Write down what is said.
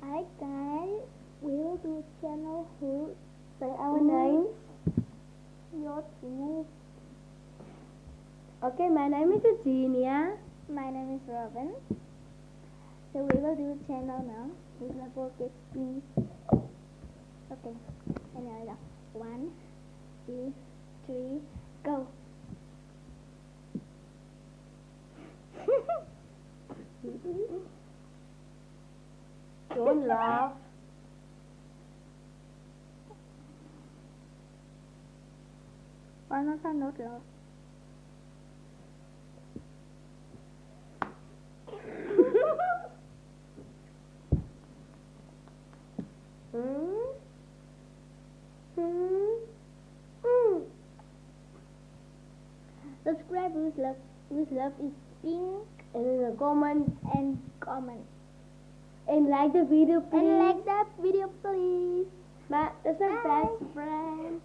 Hi guys, we will do channel who Say our names. YouTube. Okay, my name is Eugenia. My name is Robin. So we will do channel now. This level get me. Okay, and now 1, 2, 3, go. Don't laugh. Why not I not laugh? Subscribe with love. With love is pink And in the comments and comment. and like the video, please. And like that video, please. That's my Bye. best friend.